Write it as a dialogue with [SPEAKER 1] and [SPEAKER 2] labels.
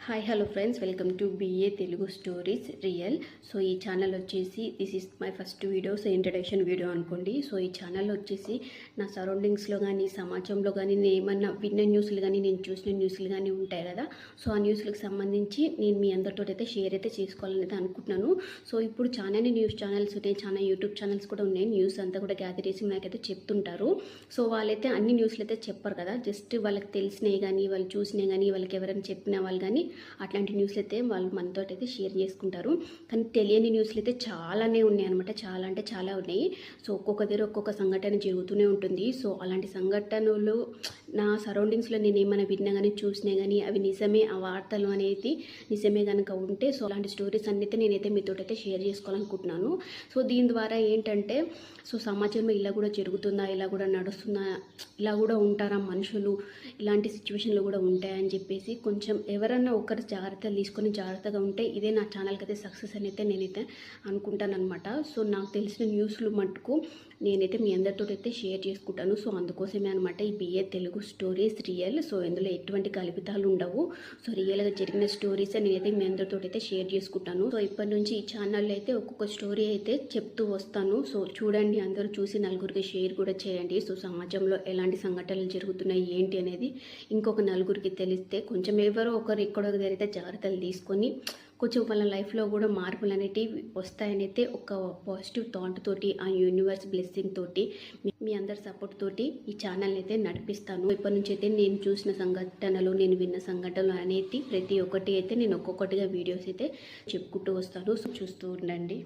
[SPEAKER 1] Hi hello friends, welcome to BA Telugu stories real. So ఈ channel వచ్చేసి this is my first video, so introduction video అనుకోండి. So ఈ channel వచ్చేసి నా సరౌండింగ్స్లో కానీ సమాజంలో కానీ నేను ఏమన్నా విన్న న్యూస్లు కానీ నేను చూసిన న్యూస్లు కానీ ఉంటాయి కదా, సో ఆ న్యూస్లకు సంబంధించి నేను మీ అందరితో అయితే షేర్ అయితే చేసుకోవాలని అయితే అనుకుంటున్నాను. సో ఇప్పుడు చాలా న్యూస్ ఛానల్స్ ఉన్నాయి, చాలా యూట్యూబ్ ఛానల్స్ కూడా ఉన్నాయి. న్యూస్ అంతా కూడా గ్యాదర్ చేసి నాకైతే చెప్తుంటారు. సో వాళ్ళైతే అన్ని న్యూస్లు అయితే చెప్పరు కదా, జస్ట్ వాళ్ళకి తెలిసినవి కానీ వాళ్ళు చూసినవి కానీ వాళ్ళకి ఎవరైనా చెప్పిన వాళ్ళు కానీ అట్లాంటి న్యూస్లు అయితే వాళ్ళు మనతో అయితే షేర్ చేసుకుంటారు. కానీ తెలియని న్యూస్లు అయితే చాలానే ఉన్నాయి అనమాట, చాలా అంటే చాలా ఉన్నాయి. సో ఒక్కొక్క దగ్గర ఒక్కొక్క సంఘటన జరుగుతూనే ఉంటుంది. సో అలాంటి సంఘటనలు నా సరౌండింగ్స్లో నేను ఏమైనా విన్నా కానీ చూసినా కానీ అవి నిజమే, ఆ వార్తలు అనేది నిజమే కనుక ఉంటే సో అలాంటి స్టోరీస్ అన్నితే నేనైతే మీతో అయితే షేర్ చేసుకోవాలనుకుంటున్నాను. సో దీని ద్వారా ఏంటంటే సో సమాజంలో ఇలా కూడా జరుగుతుందా, ఇలా కూడా నడుస్తుందా, ఇలా కూడా ఉంటారా మనుషులు, ఇలాంటి సిచ్యువేషన్లు కూడా ఉంటాయని చెప్పేసి కొంచెం ఎవరన్నా ఒకరు జాగ్రత్తలు తీసుకొని జాగ్రత్తగా ఉంటే ఇదే నా ఛానల్కి అయితే సక్సెస్ అని అయితే నేనైతే అనుకుంటాను అనమాట. సో నాకు తెలిసిన న్యూస్లు మటుకు నేనైతే మీ అందరితో అయితే షేర్ చేసుకుంటాను. సో అందుకోసమే అనమాట ఈ BA Telugu stories real. So ఇందులో ఎటువంటి కల్పితాలు ఉండవు. సో రియల్గా జరిగిన స్టోరీస్ నేనైతే మీ అందరితో అయితే షేర్ చేసుకుంటాను. సో ఇప్పటి నుంచి ఈ ఛానల్లో అయితే ఒక్కొక్క స్టోరీ అయితే చెప్తూ వస్తాను. సో చూడండి, అందరూ చూసి నలుగురికి షేర్ కూడా చేయండి. సో సమాజంలో ఎలాంటి సంఘటనలు జరుగుతున్నాయి ఏంటి అనేది ఇంకొక నలుగురికి తెలిస్తే కొంచెం ఎవరో ఒకరు ఎక్కడో జరిగితే జాగ్రత్తలు తీసుకొని కొంచెం వాళ్ళ లైఫ్లో కూడా మార్పులు అనేటివి వస్తాయనైతే ఒక పాజిటివ్ థాట్ తోటి, ఆ యూనివర్స్ బ్లెస్సింగ్ తోటి, మీ అందరి సపోర్ట్ తోటి ఈ ఛానల్ని అయితే నడిపిస్తాను. ఇప్పటి నుంచి అయితే నేను చూసిన సంఘటనలు, నేను విన్న సంఘటనలు అనేది ప్రతి ఒక్కటి అయితే నేను ఒక్కొక్కటిగా వీడియోస్ అయితే చెప్పుకుంటూ వస్తాను. సో చూస్తూ ఉండండి.